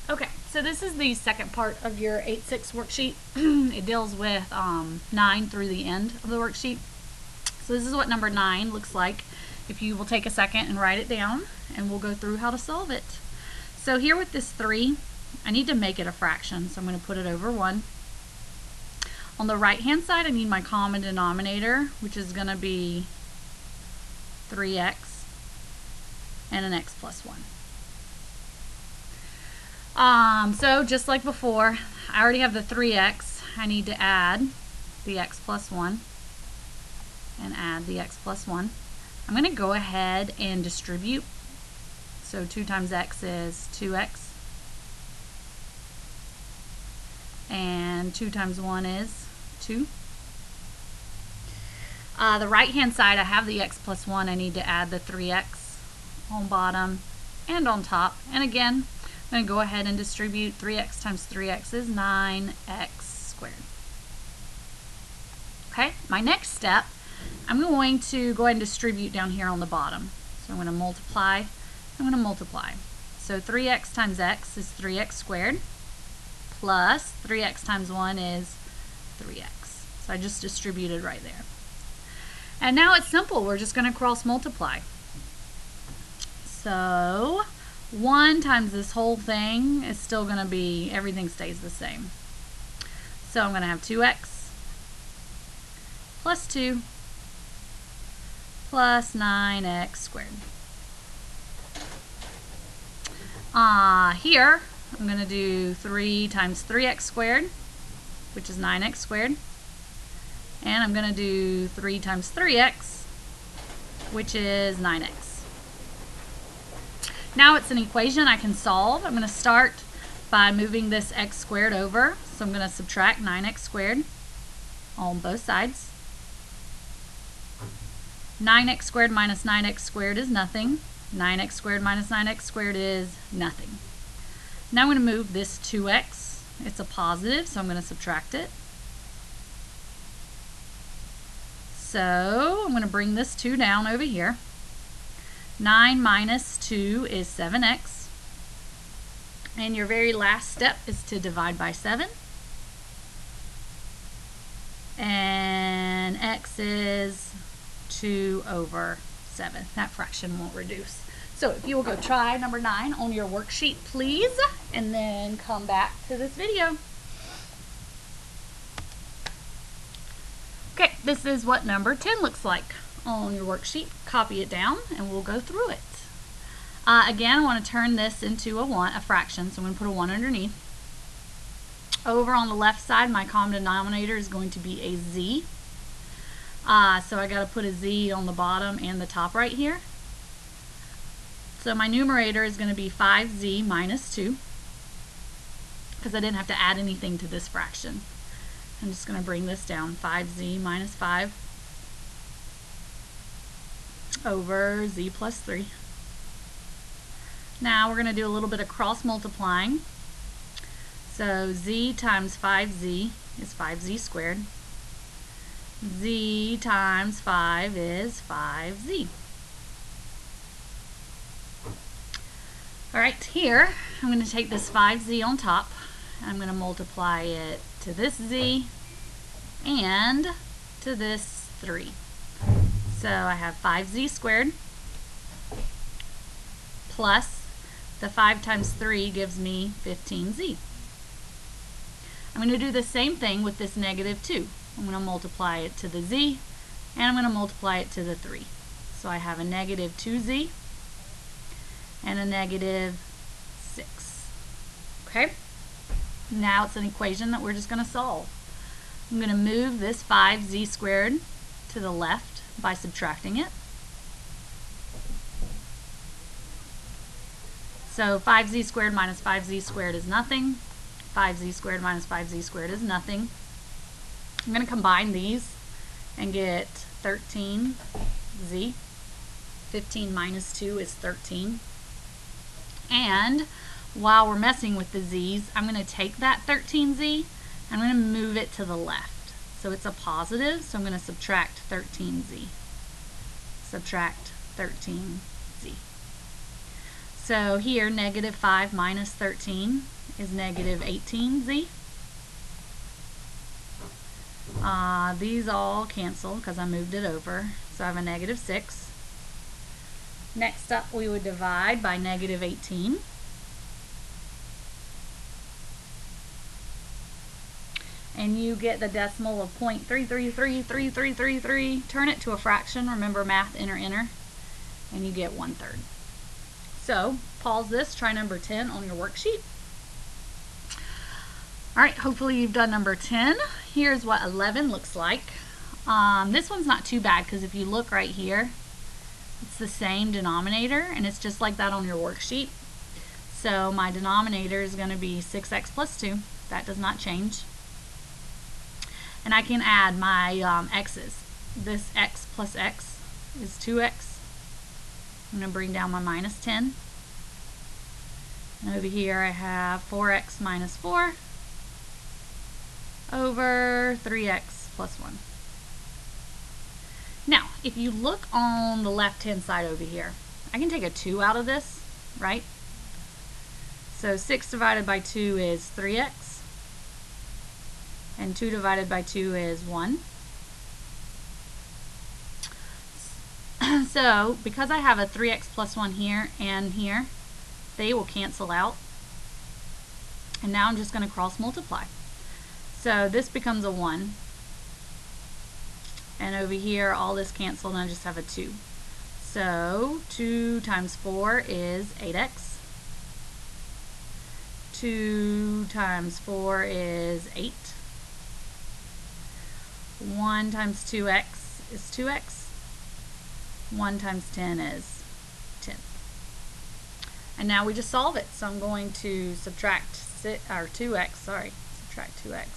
Okay, so this is the second part of your 8-6 worksheet. It deals with 9 through the end of the worksheet. So this is what number 9 looks like. If you will take a second and write it down, and we'll go through how to solve it. So here with this 3, I need to make it a fraction, so I'm going to put it over 1. On the right hand side, I need my common denominator, which is going to be 3x and an x plus 1. So just like before, I already have the 3x. I need to add the x plus 1 and add the x plus 1. I'm going to go ahead and distribute. So 2 times x is 2x. And 2 times 1 is 2. The right hand side, I have the x plus 1. I need to add the 3x on bottom and on top. And again, I'm going to go ahead and distribute. 3x times 3x is 9x squared. Okay, my next step, I'm going to go ahead and distribute down here on the bottom. So I'm going to multiply. I'm going to multiply. So 3x times x is 3x squared plus 3x times 1 is 3x. So I just distributed right there. And now it's simple. We're just going to cross multiply. So 1 times this whole thing is still going to be, everything stays the same. So I'm going to have 2x plus 2 plus 9x squared. Here, I'm going to do 3 times 3x squared, which is 9x squared. And I'm going to do 3 times 3x, which is 9x. Now it's an equation I can solve. I'm going to start by moving this x squared over. So I'm going to subtract 9x squared on both sides. 9x squared minus 9x squared is nothing. 9x squared minus 9x squared is nothing. Now I'm going to move this 2x. It's a positive, so I'm going to subtract it. So I'm going to bring this 2 down over here. 9 minus 2 is 7x. And your very last step is to divide by 7. And x is 2 over 7. That fraction won't reduce. So if you will go try number 9 on your worksheet, please, and then come back to this video. Okay, this is what number 10 looks like on your worksheet. Copy it down and we'll go through it. Again, I want to turn this into a fraction, so I'm going to put a 1 underneath. Over on the left side, my common denominator is going to be a z. So I got to put a z on the bottom and the top right here. So my numerator is going to be 5z minus 2, because I didn't have to add anything to this fraction. I'm just going to bring this down, 5z minus 5 over z plus 3. Now we're going to do a little bit of cross multiplying. So z times 5z is 5z squared. Z times 5 is 5z. Alright, here I'm going to take this 5z on top. I'm going to multiply it to this z and to this 3. So I have 5z squared plus the 5 times 3 gives me 15z. I'm going to do the same thing with this negative 2. I'm going to multiply it to the z and I'm going to multiply it to the 3. So I have a negative 2z and a negative 6. Okay? Now it's an equation that we're just going to solve. I'm going to move this 5z squared to the left by subtracting it. So 5z squared minus 5z squared is nothing. 5z squared minus 5z squared is nothing. I'm going to combine these and get 13z. 15 minus 2 is 13. And while we're messing with the z's, I'm going to take that 13z, I'm going to move it to the left. So it's a positive, so I'm going to subtract 13z. Subtract 13z. So here, negative 5 minus 13 is negative 18z. These all cancel because I moved it over, so I have a negative 6. Next up, we would divide by negative 18. And you get the decimal of 0.333333. Turn it to a fraction. Remember math, enter, enter. And you get 1/3. So pause this, try number 10 on your worksheet. Alright, hopefully you've done number 10. Here's what 11 looks like. This one's not too bad because if you look right here, it's the same denominator and it's just like that on your worksheet. So my denominator is going to be 6x plus 2. That does not change. And I can add my x's. This x plus x is 2x. I'm going to bring down my minus 10. And over here I have 4x minus 4 over 3x plus 1. Now, if you look on the left-hand side over here, I can take a 2 out of this, right? So 6 divided by 2 is 3x. And 2 divided by 2 is 1. So, because I have a 3x plus 1 here and here, they will cancel out. And now I'm just going to cross multiply. So this becomes a 1. And over here, all this canceled and I just have a 2. So 2 times 4 is 8x. 2 times 4 is 8. 1 times 2x is 2x. 1 times 10 is 10. And now we just solve it. So I'm going to subtract 2x, subtract 2x.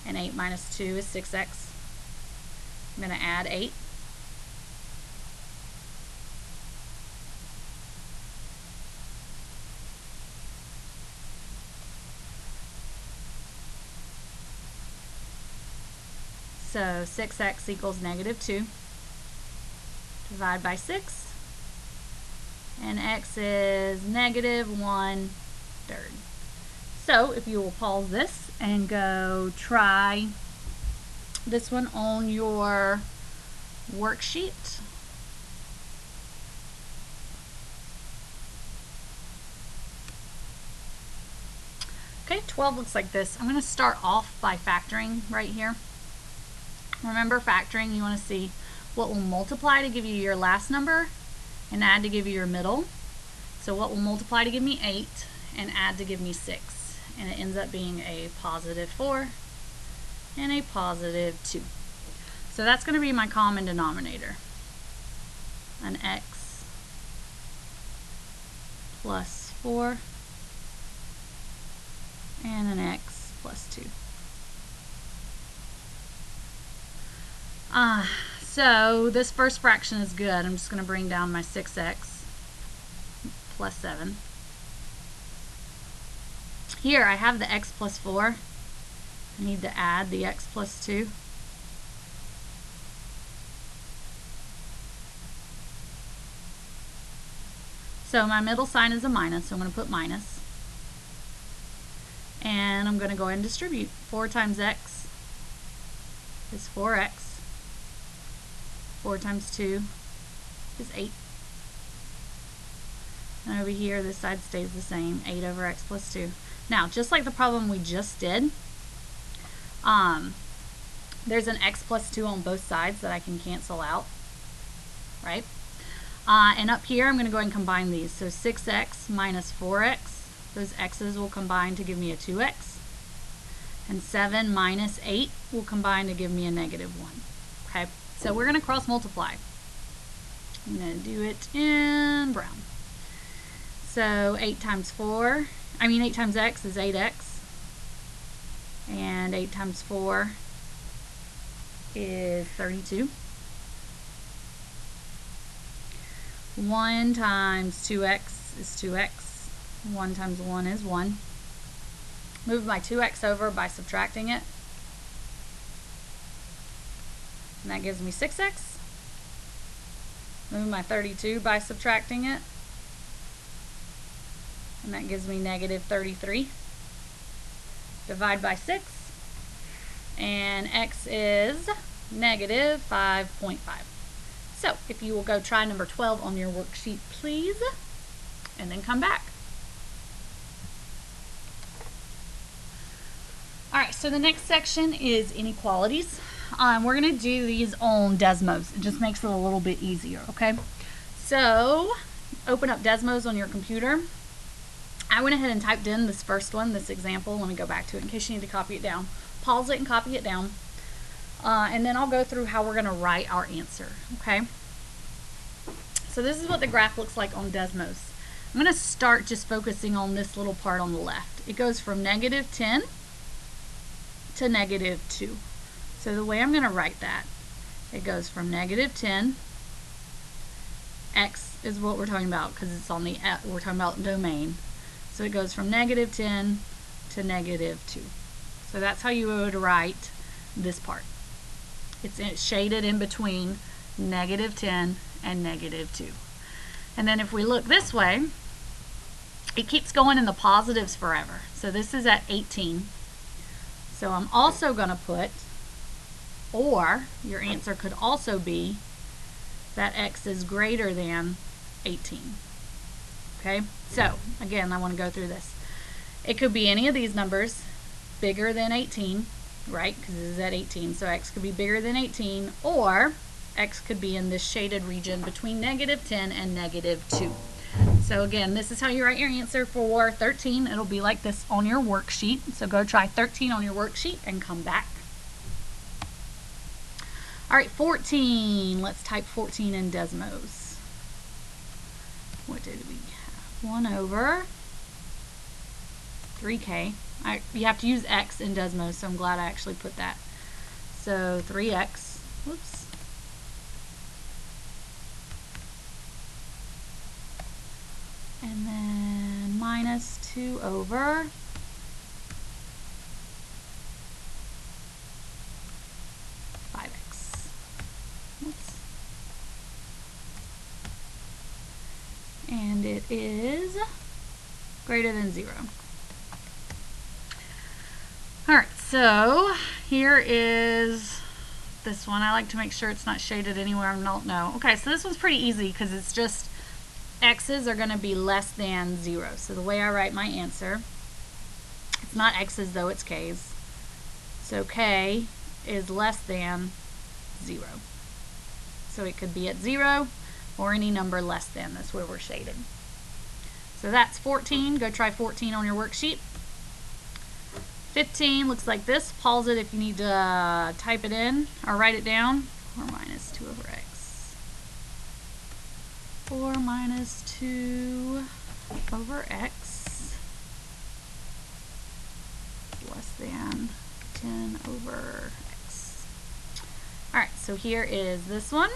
And 8 minus 2 is 6x. I'm going to add 8. So 6x equals negative 2. Divide by 6. And x is negative 1/3. So if you will pause this and go try this one on your worksheet. Okay, 12 looks like this. I'm going to start off by factoring right here. Remember, factoring, you want to see what will multiply to give you your last number and add to give you your middle. So what will multiply to give me 8 and add to give me 6. And it ends up being a positive 4 and a positive 2. So that's going to be my common denominator. An x plus 4 and an x plus 2. So this first fraction is good. I'm just going to bring down my 6x plus 7. Here I have the x plus 4. I need to add the x plus 2. So my middle sign is a minus, so I'm going to put minus. And I'm going to go ahead and distribute. 4 times x is 4x. 4 times 2 is 8. And over here, this side stays the same, 8 over x plus 2. Now, just like the problem we just did, there's an x plus 2 on both sides that I can cancel out, right? And up here, I'm going to go ahead and combine these. So 6x minus 4x, those x's will combine to give me a 2x. And 7 minus 8 will combine to give me a negative 1. Okay, so we're going to cross multiply. I'm going to do it in brown. So 8 times x is 8x. And 8 times 4 is 32. 1 times 2x is 2x. 1 times 1 is 1. Move my 2x over by subtracting it. And that gives me 6x. Move my 32 by subtracting it. and that gives me negative 33. Divide by 6, and x is negative 5.5. So if you will go try number 12 on your worksheet, please, and then come back. Alright, so the next section is inequalities. We're going to do these on Desmos. It just makes it a little bit easier, okay? So, open up Desmos on your computer. I went ahead and typed in this first one, this example. Let me go back to it in case you need to copy it down. Pause it and copy it down. And then I'll go through how we're going to write our answer, okay? So this is what the graph looks like on Desmos. I'm going to start just focusing on this little part on the left. It goes from negative 10 to negative 2. So the way I'm going to write that, it goes from negative 10, x is what we're talking about because it's on the, we're talking about domain. So it goes from negative 10 to negative 2. So that's how you would write this part. It's shaded in between negative 10 and negative 2. And then if we look this way, it keeps going in the positives forever. So this is at 18. So I'm also going to put, or your answer could also be that x is greater than 18. Okay, so again, I want to go through this. It could be any of these numbers bigger than 18, right? Because this is at 18, so x could be bigger than 18, or x could be in this shaded region between negative 10 and negative 2. So again, this is how you write your answer for 13. It'll be like this on your worksheet. So go try 13 on your worksheet and come back. All right, 14. Let's type 14 in Desmos. What did we have? 1 over 3k. You have to use x in Desmos, so I'm glad I actually put that. So 3x. Whoops. And then minus 2 over 5x. Oops. And it is greater than 0. Alright, so here is this one. I like to make sure it's not shaded anywhere I don't know. Okay, so this one's pretty easy because it's just x's are going to be less than 0. So the way I write my answer, it's not x's though, it's k's. So k is less than 0. So it could be at 0 or any number less than. That's where we're shaded. So that's 14. Go try 14 on your worksheet. 15 looks like this. Pause it if you need to type it in or write it down. Or minus 2 over x. 4 minus 2 over x less than 10 over x. Alright, so here is this one.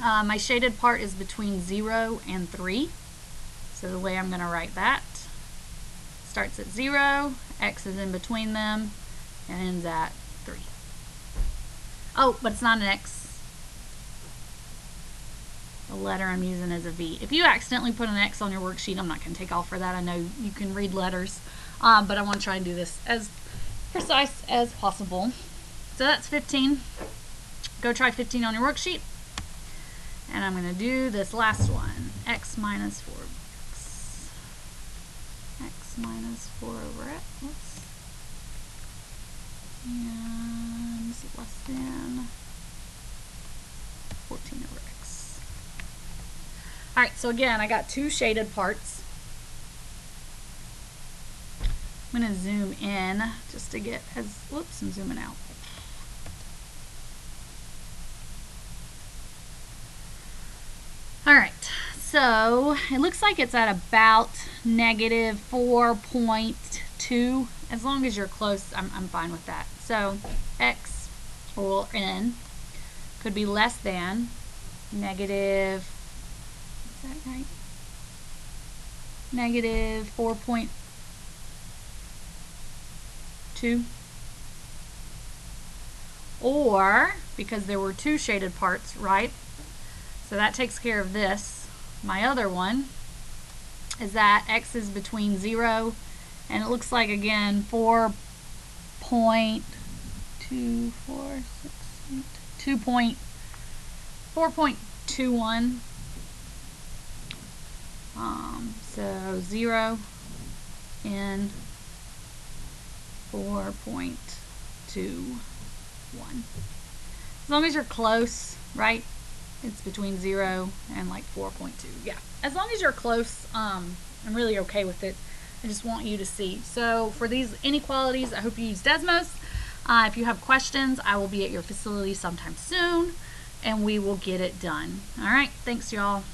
My shaded part is between 0 and 3. So the way I'm going to write that, starts at 0, x is in between them, and ends at 3. Oh, but it's not an x. The letter I'm using is a V. If you accidentally put an X on your worksheet, I'm not going to take off for that. I know you can read letters, but I want to try and do this as precise as possible. So that's 15. Go try 15 on your worksheet. And I'm going to do this last one. X minus 4x. X minus 4 over x. Whoops. And less than 14 over x. Alright, so again, I got 2 shaded parts. I'm going to zoom in just to get as, whoops, I'm zooming out. Alright, so it looks like it's at about negative 4.2. As long as you're close, I'm fine with that. So x, or n, could be less than negative, is that right? Negative 4.2. Or, because there were 2 shaded parts, right? So that takes care of this. My other one is that x is between 0 and it looks like, again, 4.21. So 0 and 4.21. As long as you're close, right? It's between 0 and like 4.2. Yeah, as long as you're close, I'm really okay with it. I just want you to see. So for these inequalities, I hope you use Desmos. If you have questions, I will be at your facility sometime soon, and we will get it done. All right, thanks, y'all.